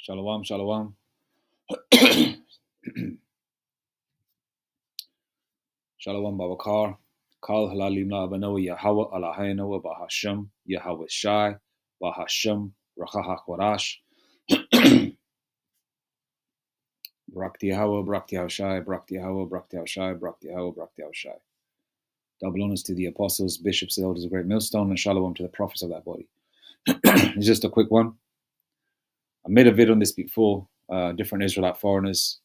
Shalom, shalom. Shalom, Babakar. Kal halalim la abano Yahweh Eloheinu Bahashem Yahweh Shai Bahashem Racha HaKorash. Brakti Yahweh, Brakti Yahshai, Brakti Yahweh, Brakti Yahshai, Brakti Yahweh, Brakti Yahshai. Double honors to the apostles, bishops, elders of Great Millstone, and shalom to the prophets of that body. It's just a quick one. I made a video on this before. Different Israelite foreigners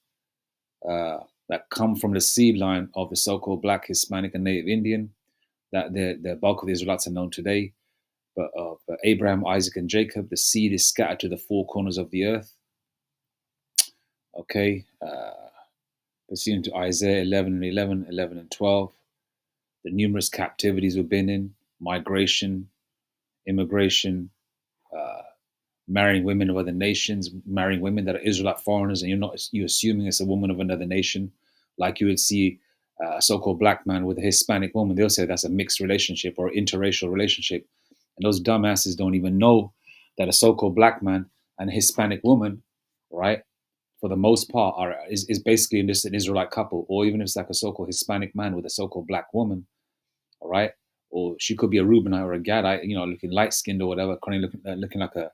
that come from the seed line of the so-called Black, Hispanic, and Native Indian. That the bulk of the Israelites are known today. But of Abraham, Isaac, and Jacob, the seed is scattered to the four corners of the earth. Okay, pursuant to Isaiah 11 and 11, 11 and 12, the numerous captivities we've been in, migration, immigration, marrying women of other nations, marrying women that are Israelite foreigners, and you're assuming it's a woman of another nation, like you would see a so-called black man with a Hispanic woman. They'll say that's a mixed relationship or interracial relationship, and those dumbasses don't even know that a so-called black man and a Hispanic woman, right, for the most part, is basically just an Israelite couple, or even if it's like a so-called Hispanic man with a so-called black woman, all right, or she could be a Reubenite or a Gadite, looking light-skinned or whatever, looking like a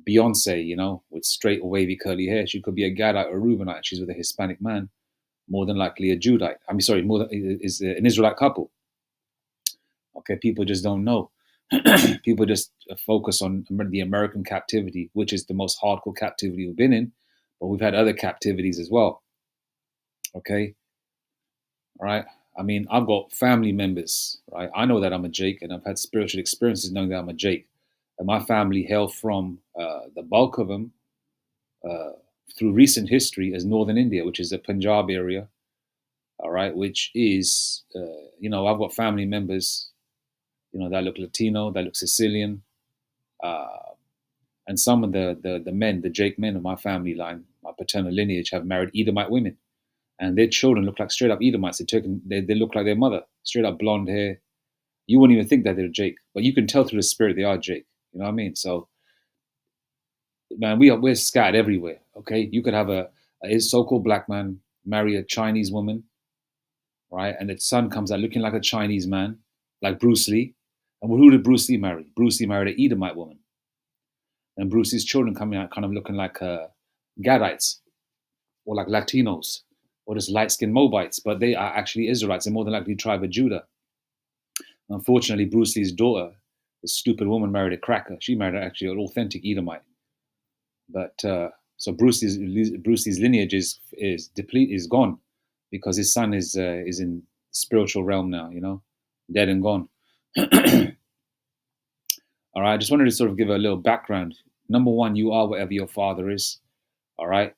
Beyonce, with straight or wavy curly hair. She could be a Gadite or a Reubenite. She's with a Hispanic man, more than likely a Judite. More than is an Israelite couple. Okay, people just don't know. People just focus on the American captivity, which is the most hardcore captivity we've been in, but we've had other captivities as well. Okay, all right. I've got family members, right? I know that I'm a Jake, and I've had spiritual experiences knowing that I'm a Jake. And my family hail from the bulk of them through recent history as northern India, which is the Punjab area, all right, which is, I've got family members, that look Latino, that look Sicilian, and some of the men, the Jake men of my family line, my paternal lineage, have married Edomite women, and their children look like straight up Edomites. They look like their mother, straight up blonde hair. You wouldn't even think that they're Jake, but you can tell through the spirit they are Jake. You know what I mean? So, man, we're scattered everywhere. Okay, you could have a so-called black man marry a Chinese woman, right? And its son comes out looking like a Chinese man, like Bruce Lee. And who did Bruce Lee marry? Bruce Lee married an Edomite woman. And Bruce Lee's children coming out kind of looking like Gadites or like Latinos or just light-skinned Moabites, but they are actually Israelites. They're more than likely tribe of Judah. Unfortunately, Bruce Lee's daughter, this stupid woman, married a cracker. She married actually an authentic Edomite. But so Bruce Lee's lineage is gone because his son is in spiritual realm now, dead and gone. All right, I just wanted to sort of give a little background. Number one, you are whatever your father is. All right,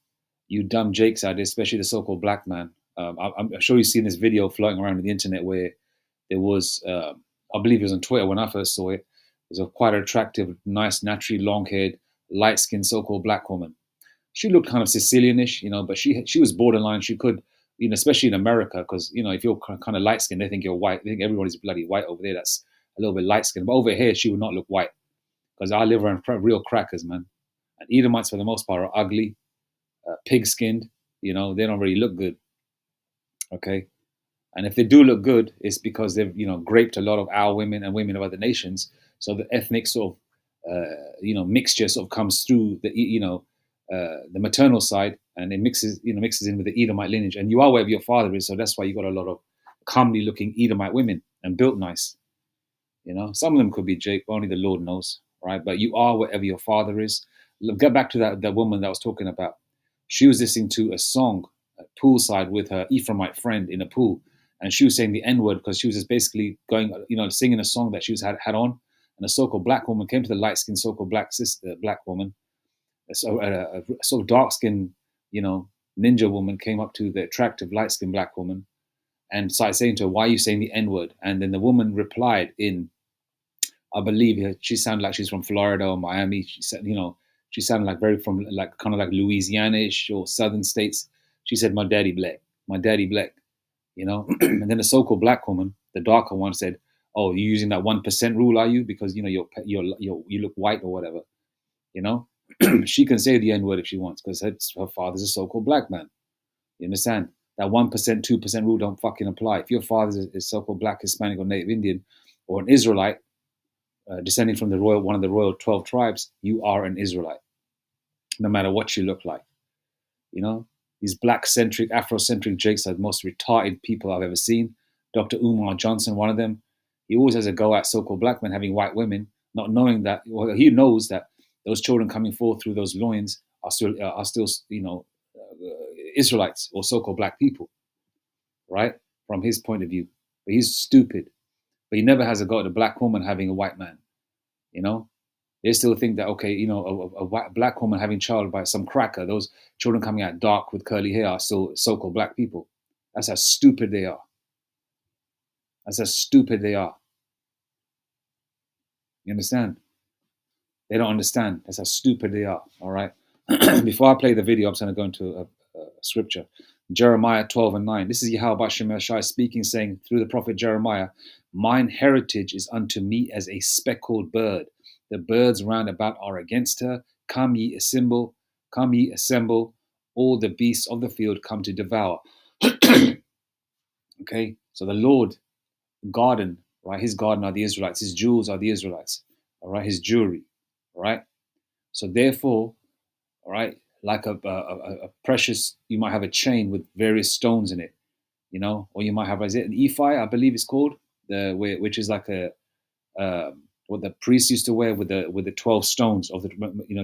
you dumb Jakes out there, especially the so-called black man. I'm sure you've seen this video floating around on the internet where there was, I believe it was on Twitter when I first saw it. There's a quite attractive, nice, naturally long-haired, light-skinned so-called black woman. She looked kind of Sicilianish, but she was borderline. She could, especially in America, because if you're kind of light skinned, they think you're white. They think everybody's bloody white over there. That's a little bit light skinned. But over here, she would not look white because I live around real crackers, man. And Edomites, for the most part, are ugly, pig skinned. They don't really look good. Okay, and if they do look good, it's because they've graped a lot of our women and women of other nations. So the ethnic sort of mixture sort of comes through the maternal side, and it mixes in with the Edomite lineage. And you are wherever your father is, so that's why you got a lot of comely looking Edomite women and built nice. Some of them could be Jake, but only the Lord knows, right? But you are wherever your father is. Get back to that woman that I was talking about. She was listening to a song at poolside with her Ephraimite friend in a pool, and she was saying the N-word because she was just basically going, singing a song that she had on. And a so-called black woman came to the light-skinned so-called black woman. A sort of dark-skinned, ninja woman came up to the attractive light-skinned black woman and started saying to her, "Why are you saying the N-word?" And then the woman replied in, I believe she sounded like she's from Florida or Miami. She said, she sounded like very from like kind of like Louisiana-ish or southern states. She said, "My daddy black, my daddy black," And then the so-called black woman, the darker one, said, "Oh, you're using that 1% rule, are you? Because you look white or whatever." She can say the N word if she wants because her father's a so-called black man. You understand? That 1%, 2% rule don't fucking apply. If your father is so-called black, Hispanic, or Native Indian, or an Israelite, descending from one of the royal 12 tribes, you are an Israelite, no matter what you look like. You know, these black-centric, Afrocentric Jakes are the most retarded people I've ever seen. Dr. Umar Johnson, one of them, he always has a go at so-called black men having white women, not knowing that. Well, he knows that those children coming forth through those loins are still, Israelites or so-called black people, right? From his point of view, but he's stupid. But he never has a go at a black woman having a white man. You know, they still think that, okay, a black woman having child by some cracker, those children coming out dark with curly hair are still so-called black people. That's how stupid they are. That's how stupid they are. You understand? They don't understand. That's how stupid they are. All right. Before I play the video, I'm just going to go into a scripture. Jeremiah 12:9. This is Yahweh Shai speaking, saying through the prophet Jeremiah, mine heritage is unto me as a speckled bird. The birds round about are against her. Come ye assemble, all the beasts of the field come to devour. Okay, so the Lord garden, right? His garden are the Israelites, his jewels are the Israelites, all right, his jewelry, all right. So therefore, all right, like a precious, you might have a chain with various stones in it, or you might have, is it an ephod, I believe it's called, which is like what the priests used to wear with the 12 stones of the,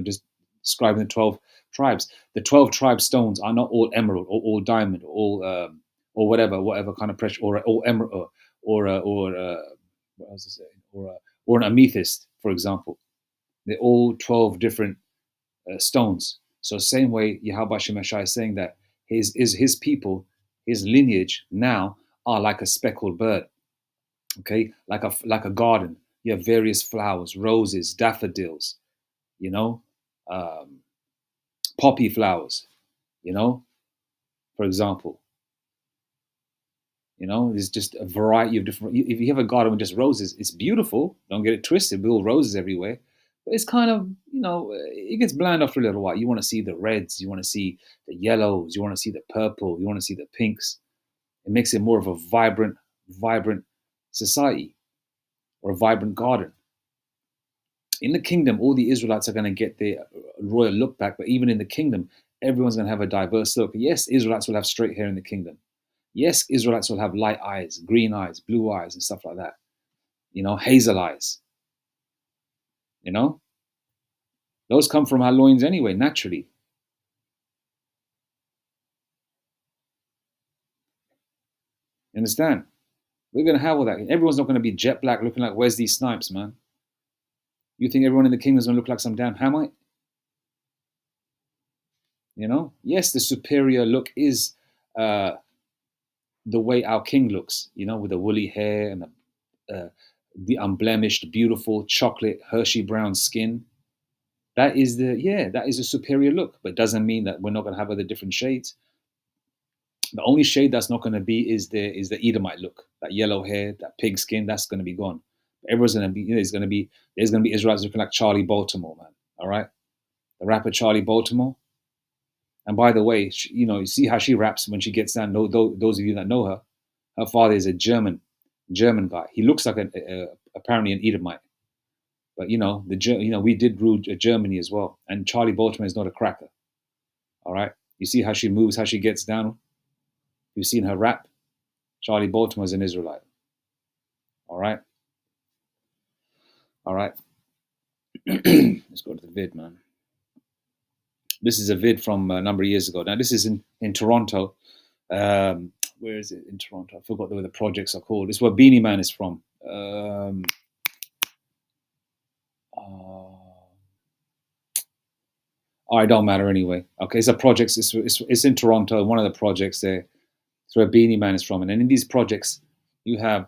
just describing the 12 tribes. The 12 tribe stones are not all emerald or all diamond or whatever kind of pressure, or all emerald or what else to say, or an amethyst, for example. They're all 12 different stones. So same way Yahweh Shemeshai is saying that his people, his lineage now are like a speckled bird. Okay, like a garden. You have various flowers, roses, daffodils, poppy flowers, for example. There's just a variety of different. If you have a garden with just roses, it's beautiful. Don't get it twisted. There are roses everywhere, but it's kind of, it gets bland after a little while. You want to see the reds, you want to see the yellows, you want to see the purple, you want to see the pinks. It makes it more of a vibrant society or a vibrant garden. In the kingdom, all the Israelites are going to get their royal look back, but even in the kingdom, everyone's going to have a diverse look. Yes, Israelites will have straight hair in the kingdom. Yes, Israelites will have light eyes, green eyes, blue eyes, and stuff like that. Hazel eyes. Those come from our loins anyway, naturally. You understand? We're going to have all that. Everyone's not going to be jet black looking like Wesley Snipes, man. You think everyone in the kingdom is going to look like some damn Hamite? Yes, the superior look is the way our king looks, with the woolly hair and the unblemished, beautiful chocolate Hershey brown skin. That is a superior look, but it doesn't mean that we're not going to have other different shades. The only shade that's not going to be is the Edomite look, that yellow hair, that pig skin. That's going to be gone. Everyone's going to be, there's going to be Israelites looking like Charlie Baltimore, man. All right, the rapper Charlie Baltimore. And by the way, you see how she raps when she gets down. Those of you that know her, her father is a German guy. He looks like apparently an Edomite. But we did rule Germany as well, and Charlie Baltimore is not a cracker. All right, you see how she moves, how she gets down. You've seen her rap. Charlie Baltimore is an Israelite. All right. Let's go to the vid, man. This is a vid from a number of years ago. Now this is in Toronto. Where is it in Toronto? I forgot where the projects are called. It's where Beanie Man is from. It don't matter anyway. Okay, it's a project. It's in Toronto. One of the projects there. It's where Beanie Man is from. And then in these projects, you have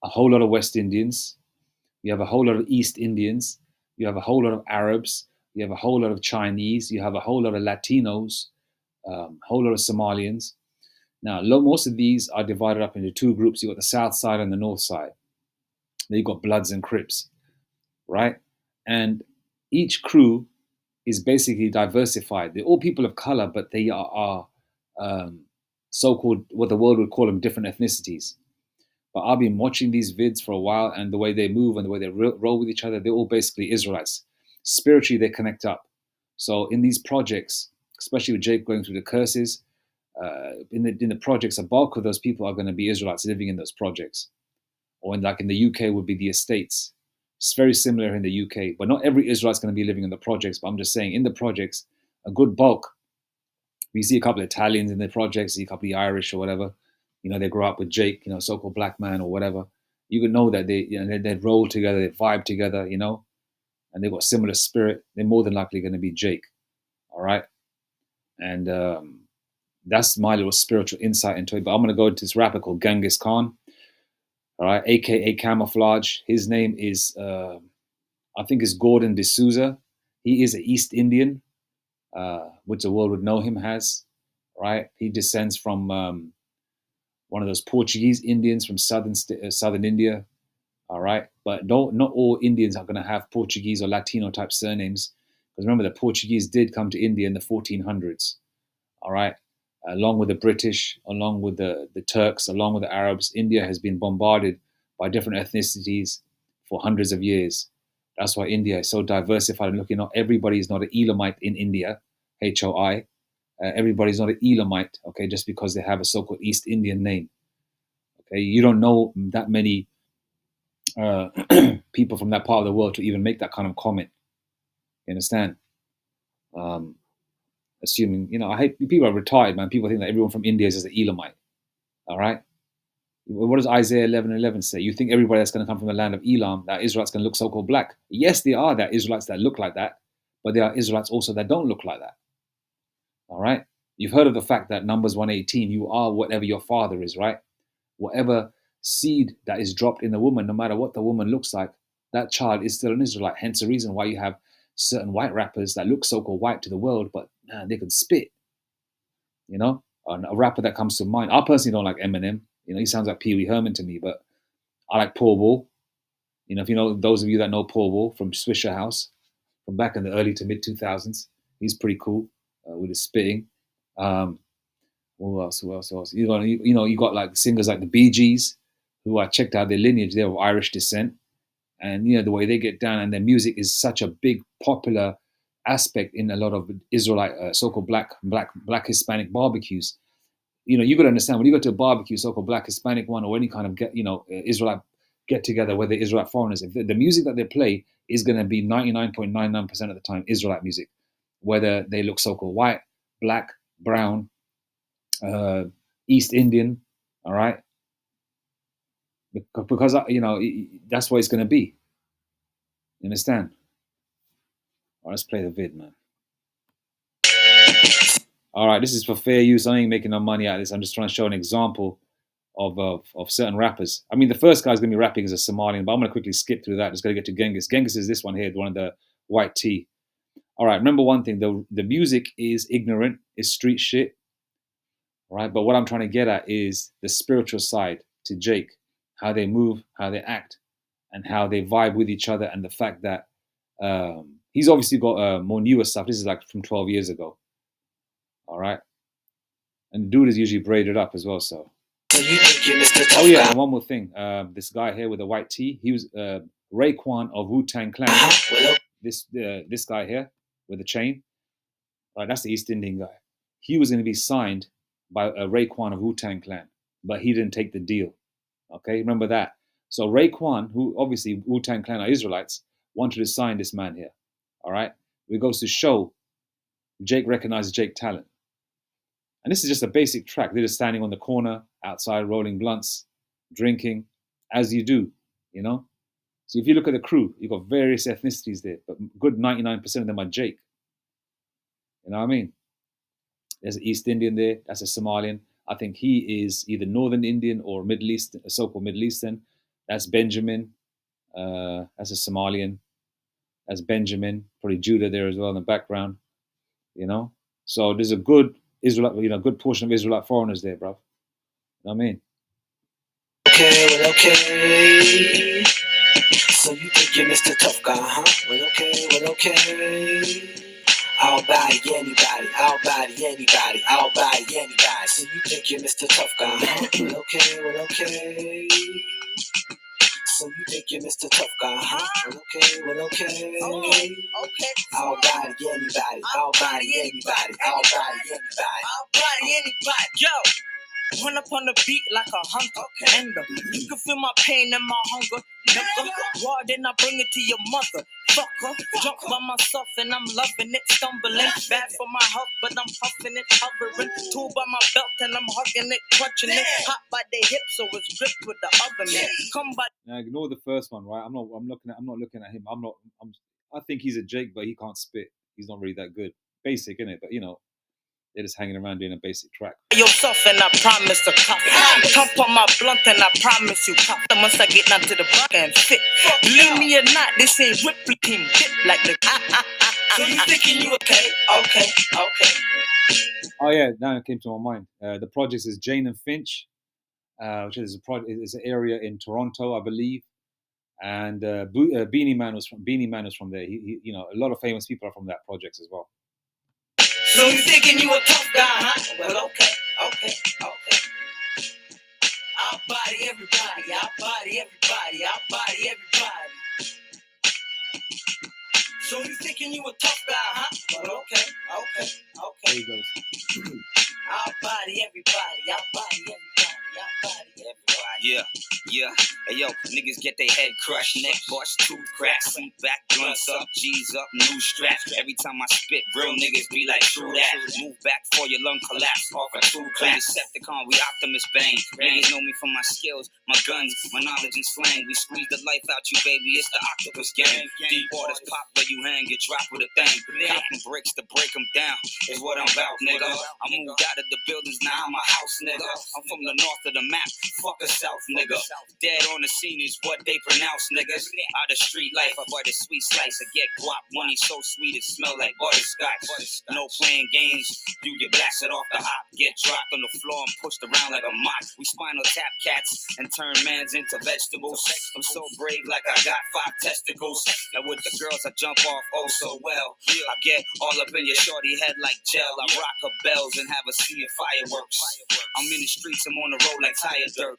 a whole lot of West Indians. You have a whole lot of East Indians. You have a whole lot of Arabs. You have a whole lot of Chinese. You have a whole lot of Latinos. A whole lot of Somalians. Now, most of these are divided up into two groups. You've got the South side and the North side. Then you've got Bloods and Crips, right? And each crew is basically diversified. They're all people of color, but they are so-called, what the world would call them, different ethnicities. But I've been watching these vids for a while, and the way they move and the way they roll with each other, they're all basically Israelites. Spiritually, they connect up. So in these projects, especially with Jake going through the curses, in the projects, a bulk of those people are going to be Israelites living in those projects. Or in the UK would be the estates. It's very similar in the UK, but not every Israelite's going to be living in the projects. But I'm just saying, in the projects, a good bulk. We see a couple of Italians in the projects, see a couple of Irish or whatever. They grow up with Jake, so-called black man or whatever. You could know that they roll together, they vibe together, and they've got similar spirit. They're more than likely going to be Jake, all right. And that's my little spiritual insight into it. But I'm going to go into this rapper called Genghis Khan, all right, aka Camouflage. His name is, I think, is Gordon D'Souza. He is an East Indian, which the world would know him as, right? He descends from one of those Portuguese Indians from southern India, all right. But not all Indians are going to have Portuguese or Latino type surnames, because remember the Portuguese did come to India in the 1400s, all right. Along with the British, along with the Turks, along with the Arabs, India has been bombarded by different ethnicities for hundreds of years. That's why India is so diversified. And look, everybody is not an Elamite in India, HOI. Everybody's not an Elamite, okay, just because they have a so-called East Indian name. Okay, you don't know that many people from that part of the world to even make that kind of comment. You understand? Assuming, I hate people are retired, man. People think that everyone from India is just an Elamite. All right. What does Isaiah 11:11 say? You think everybody that's going to come from the land of Elam, that Israelites going to look so-called black? Yes, there are that Israelites that look like that, but there are Israelites also that don't look like that. All right. You've heard of the fact that Numbers 118, you are whatever your father is, right? Whatever seed that is dropped in the woman, no matter what the woman looks like, that child is still an Israelite. Hence the reason why you have certain white rappers that look so-called white to the world, but man, they can spit. A rapper that comes to mind. I personally don't like Eminem. He sounds like Pee Wee Herman to me, but I like Paul Wall. If those of you that know Paul Wall from Swishahouse, from back in the early to mid 2000s, he's pretty cool with his spitting. Who else? You got like singers like the Bee Gees, who I checked out their lineage. They're of Irish descent, and the way they get down, and their music is such a big popular aspect in a lot of Israelite so-called black Hispanic barbecues. You got to understand, when you go to a barbecue, so-called black Hispanic one, or any kind of Israelite get together, whether Israelite foreigners, if the music that they play is going to be 99.99% of the time Israelite music, whether they look so-called white, black, brown, East Indian, all right, because that's what it's going to be. You understand? All right, let's play the vid, man. All right, this is for fair use. I ain't making no money out of this. I'm just trying to show an example of certain rappers. I mean, the first guy's going to be rapping as a Somalian, but I'm going to quickly skip through that. Just going to get to Genghis. Genghis is this one here, one of the white tee. All right, remember one thing, the music is ignorant, it's street shit, right? But what I'm trying to get at is the spiritual side to Jake, how they move, how they act, and how they vibe with each other, and the fact that he's obviously got more newer stuff. This is like from 12 years ago, all right? And the dude is usually braided up as well, so. Oh yeah, and one more thing. This guy here with the white tee, he was Raekwon of Wu-Tang Clan. This guy here with the chain, right? That's the East Indian guy. He was going to be signed by Raekwon of Wu-Tang Clan, but he didn't take the deal. Okay, remember that. So Raekwon, who obviously Wu-Tang Clan are Israelites, wanted to sign this man here. All right, it goes to show Jake recognizes Jake talent. And this is just a basic track. They're just standing on the corner outside, rolling blunts, drinking, as you do, So if you look at the crew, you've got various ethnicities there, but good 99% of them are Jake. You know what I mean? There's an East Indian there. That's a Somalian. I think he is either Northern Indian or Middle East, so-called Middle Eastern. That's Benjamin. That's a Somalian. That's Benjamin. Probably Judah there as well in the background. So there's a good Israelite, good portion of Israelite foreigners there, bro. You know what I mean? Okay. So you think you're Mr. Tough Guy, huh? Okay. body anybody, I'll body anybody, I'll body anybody. So you think you're Mr. Tough Guy, huh? Well, okay, well, okay. So you think you're Mr. Tough Guy, huh? Well, okay, well, okay. Okay. I'll body anybody, I'll body anybody, I'll body anybody, I'll body anybody. Yo! Run up on the beat like a hunter. And you can feel my pain and my hunger. Nigga, raw, then I bring it to your mother. Fucker, jump by myself and I'm loving it. Stumbling, bad for my health, but I'm puffing it, hovering. Tool by my belt and I'm hugging it, clutching it. Hot by the hip, so it's gripped with the other man. Come by. Now ignore the first one, right? I'm not looking at him. I think he's a Jake, but he can't spit. He's not really that good. Basic, innit? But you know, they're just hanging around doing a basic track. Yourself and I promise to cop. Top on my blunt and I promise you cop. Once I get down to the block and fit. Believe me or not, this ain't Ripley team dip like the So you thinking you okay? Okay. Oh yeah, now it came to my mind. The project is Jane and Finch, which is an area in Toronto, I believe. And Beanie Man was from there. He, you know, a lot of famous people are from that project as well. So you thinking you a tough guy, huh? Well, okay. I'll body everybody, I'll body everybody, I'll body everybody. So you thinking you a tough guy, huh? Well, okay. There he goes. I'll body everybody, I'll body everybody, I'll body everybody. Yeah. Hey yo, niggas get their head crushed, neck bust, tooth cracks, seat back, blunts up, G's up, new straps. Every time I spit, real niggas be like, true that. Move back before your lung collapse, off a true class. Decepticon, we Optimus Bang. Niggas know me for my skills, my guns, my knowledge and slang. We squeeze the life out you, baby, it's the octopus gang. Deep waters pop where you hang, get dropped with a thing. Copping bricks to break them down is what I'm about, nigga. I moved out of the buildings, now I'm a house, nigga. I'm from the north of the map, fuck the south, nigga. Dead on the scene is what they pronounce, niggas. Out of street life, I buy the sweet slice. I get guap, money so sweet it smell like butterscotch. No playing games, you get blasted off the hop. Get dropped on the floor and pushed around like a mop. We spinal tap cats and turn mans into vegetables. I'm so brave like I got 5 testicles. And with the girls I jump off oh so well. I get all up in your shorty head like gel. I rock her bells and have a sea of fireworks. I'm in the streets, I'm on the road like tire dirt.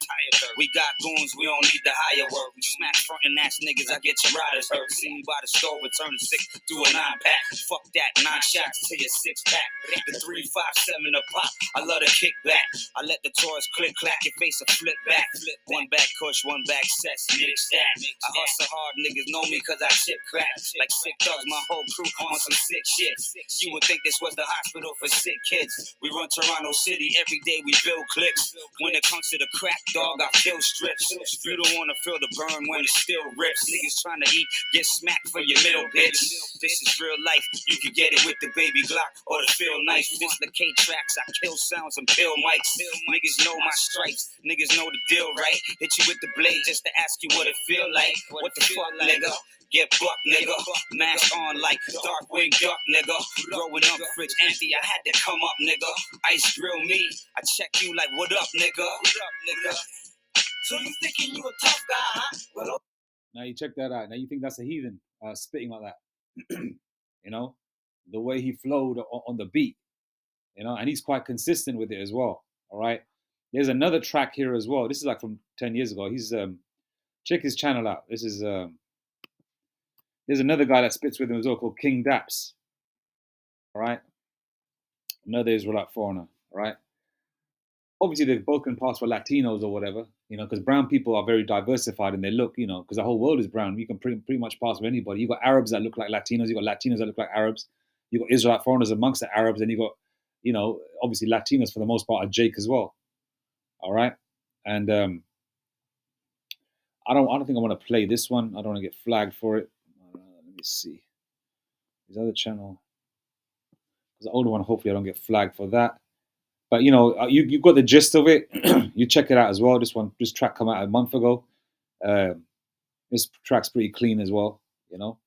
We got goons, we don't need the higher work. We smack frontin' ass niggas, I get your riders hurt. See me by the store, return to 6, do a 9-pack. Fuck that, 9 shots to your 6-pack. The 3-5-7 a pop, I love to kick back. I let the toys click clack, your face a flip back. One back kush, one back sets, mix that. I hustle hard, niggas know me cause I shit crack. Like sick thugs, my whole crew on some sick shit. You would think this was the hospital for sick kids. We run Toronto City, every day we build clips. When it comes to the crack, dog, I kill strips. You don't wanna feel the burn when it still rips. Niggas trying to eat, get smacked for your middle, bitch. This is real life, you can get it with the baby Glock or the feel nice. Dislocate tracks, I kill sounds and pill mics. Niggas know my stripes, niggas know the deal, right? Hit you with the blade just to ask you what it feel like. What the fuck, nigga? Get buck, nigga. Mask on like Darkwing Duck, nigga. Growing up, fridge empty, I had to come up, nigga. Ice grill me, I check you like, what up, nigga? What up, nigga? So you thinking you a tough guy, huh? Well, now you check that out. Now you think that's a heathen spitting like that. You know, the way he flowed on the beat, you know, and he's quite consistent with it as well. All right. There's another track here as well. This is like from 10 years ago. He's check his channel out. This is there's another guy that spits with him as well called King Daps. All right. Another Israelite foreigner. All right. Obviously, they've both can pass for Latinos or whatever, you know, because brown people are very diversified in their look, you know, because the whole world is brown. You can pretty much pass for anybody. You've got Arabs that look like Latinos. You've got Latinos that look like Arabs. You've got Israelite foreigners amongst the Arabs. And you've got, you know, obviously Latinos for the most part are Jake as well. All right. And I don't think I want to play this one. I don't want to get flagged for it. Let me see. His other channel. The older one, hopefully I don't get flagged for that. But you know, you got the gist of it. You check it out as well. This track came out a month ago. This track's pretty clean as well. You know,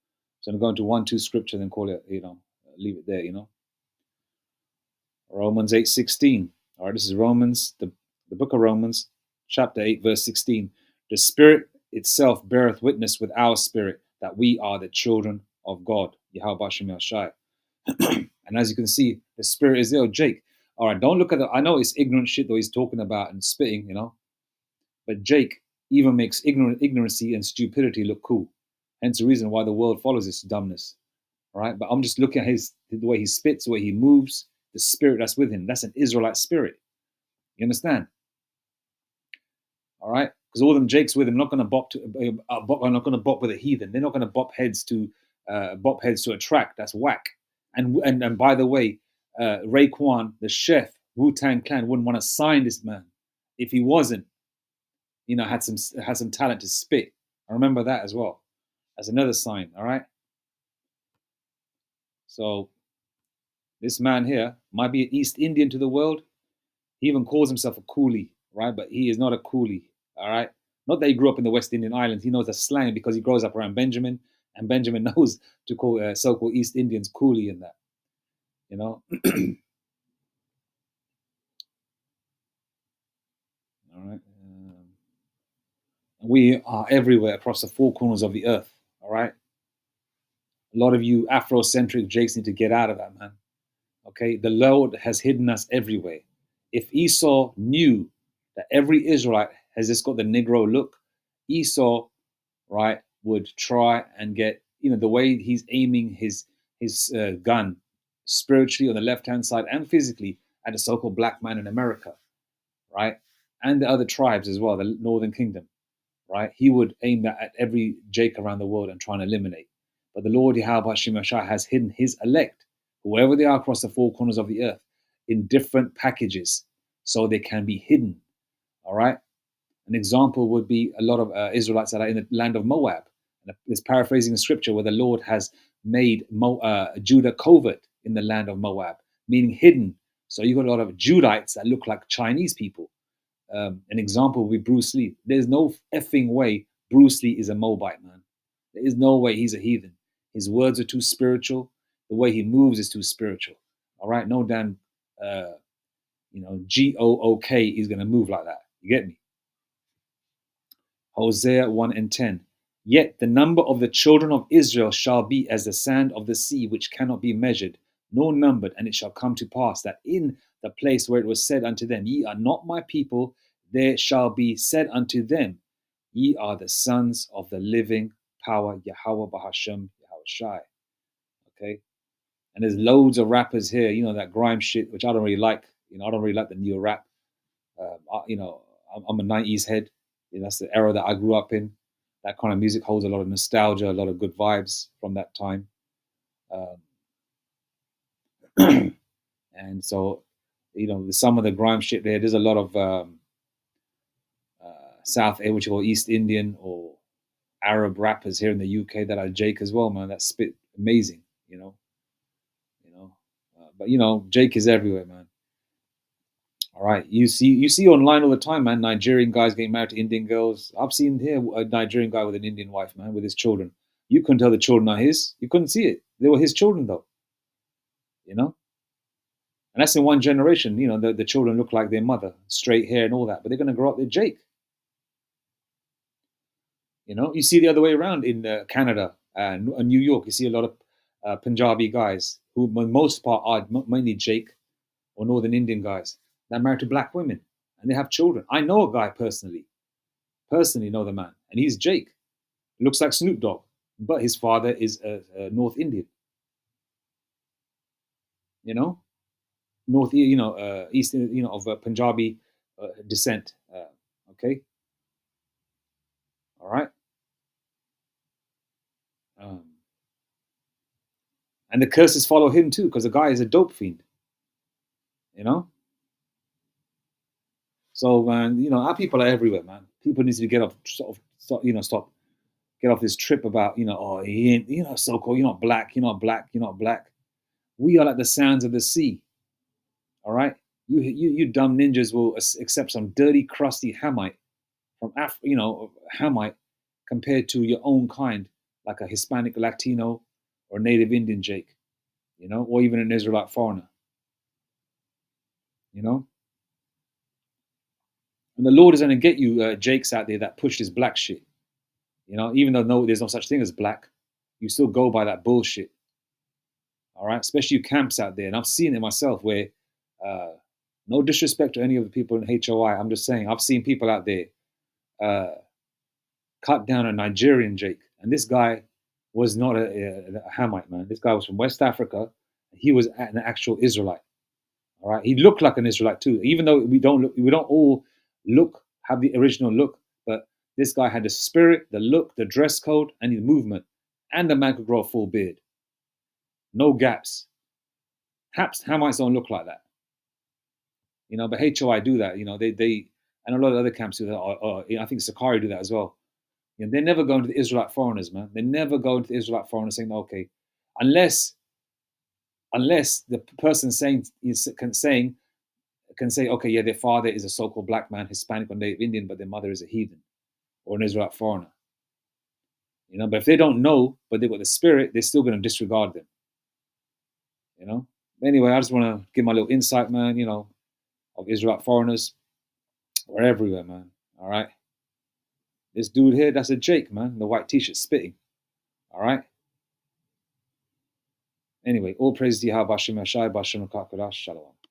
so I'm going to 1-2 scripture and call it. You know, leave it there. You know, Romans 8:16. All right, this is Romans, the book of Romans, chapter 8, verse 16. The Spirit itself beareth witness with our spirit that we are the children of God. Yahweh Shem Yahshai. And as you can see, the spirit is there. Jake, all right, don't look at the. I know it's ignorant shit that he's talking about and spitting, but Jake even makes ignorancy and stupidity look cool. Hence the reason why the world follows this dumbness. All right, but I'm just looking at the way he spits, the way he moves, the spirit that's with him. That's an Israelite spirit. You understand? All right, because all them Jakes with him not going to bop to, are not going to bop with a heathen. They're not going to bop heads to a track. That's whack. And by the way, Raekwon, the chef, Wu-Tang Clan wouldn't want to sign this man if he wasn't, had some talent to spit. I remember that as well. That's another sign. All right. So this man here might be an East Indian to the world. He even calls himself a coolie, right? But he is not a coolie. All right. Not that he grew up in the West Indian Islands. He knows the slang because he grows up around Benjamin, and Benjamin knows to call so-called East Indians coolie and that. All right. We are everywhere across the four corners of the earth. All right. A lot of you Afrocentric Jakes need to get out of that, man. Okay. The Lord has hidden us everywhere. If Esau knew that every Israelite has just got the Negro look, Esau, right, would try and get, the way he's aiming his gun spiritually on the left-hand side and physically at the so-called black man in America, right, and the other tribes as well, the Northern Kingdom, right? He would aim that at every Jake around the world and try and eliminate. But the Lord Yahweh Hashem Yahshua has hidden his elect, whoever they are across the four corners of the earth, in different packages so they can be hidden. All right. An example would be a lot of Israelites that are in the land of Moab. And it's paraphrasing the scripture where the Lord has made Judah covert in the land of Moab, meaning hidden. So you've got a lot of Judites that look like Chinese people. An example would be Bruce Lee. There's no effing way Bruce Lee is a Moabite, man. There is no way he's a heathen. His words are too spiritual. The way he moves is too spiritual. All right, no damn, GOOK is going to move like that. You get me? Hosea 1:10. Yet the number of the children of Israel shall be as the sand of the sea, which cannot be measured, nor numbered. And it shall come to pass that in the place where it was said unto them, Ye are not my people, there shall be said unto them, Ye are the sons of the living power, Yahweh Bahashem, Yahweh Shai. Okay? And there's loads of rappers here, that grime shit, which I don't really like. I don't really like the new rap. I'm a 90s head. That's the era that I grew up in. That kind of music holds a lot of nostalgia, a lot of good vibes from that time. And so, some of the grime shit there's a lot of South, which you call East Indian or Arab rappers here in the UK that are Jake as well, man. That spit amazing, But Jake is everywhere, man. All right, you see online all the time, man. Nigerian guys getting married to Indian girls. I've seen here a Nigerian guy with an Indian wife, man, with his children. You couldn't tell the children are his. You couldn't see it. They were his children, though. And that's in one generation. The children look like their mother, straight hair and all that, but they're going to grow up. They're Jake. You see the other way around in Canada and New York. You see a lot of Punjabi guys who, for the most part, are mainly Jake or Northern Indian guys. They're married to black women and they have children. I know a guy personally know the man, and he's Jake. Looks like Snoop Dogg, but his father is a North Indian. East, of Punjabi descent. Okay, all right. And the curses follow him too, because the guy is a dope fiend. So, man, our people are everywhere, man. People need to get off, get off this trip about, he ain't, so-called, you're not black, you're not black, you're not black. We are like the sands of the sea. All right? You dumb ninjas will accept some dirty, crusty Hamite from Hamite compared to your own kind, like a Hispanic Latino or Native Indian Jake, or even an Israelite foreigner. And the Lord is going to get you Jakes out there that push this black shit. Even though there's no such thing as black, you still go by that bullshit. All right, especially camps out there, and I've seen it myself. Where, no disrespect to any of the people in HOI, I'm just saying I've seen people out there uh, cut down a Nigerian Jake, and this guy was not a Hamite, man. This guy was from West Africa. He was an actual Israelite. All right, he looked like an Israelite too, even though we don't all have the original look, but this guy had the spirit, the look, the dress code, and the movement, and the man could grow a full beard, no gaps. Hamites don't look like that, but HOI do that, they and a lot of other camps do that, or I think Sakari do that as well. They never go into the Israelite foreigners, man. They never go into the Israelite foreigners saying, okay, unless the person can say, okay, yeah, their father is a so-called black man, Hispanic or Native Indian, but their mother is a heathen or an Israelite foreigner. But if they don't know, but they've got the spirit, they're still going to disregard them. Anyway, I just want to give my little insight, man. Of Israelite foreigners, we're everywhere, man. All right. This dude here, that's a Jake, man. The white t-shirt spitting. All right. Anyway, all praise to Yahweh Bashem Yashai Bashem Kakadash Shalom.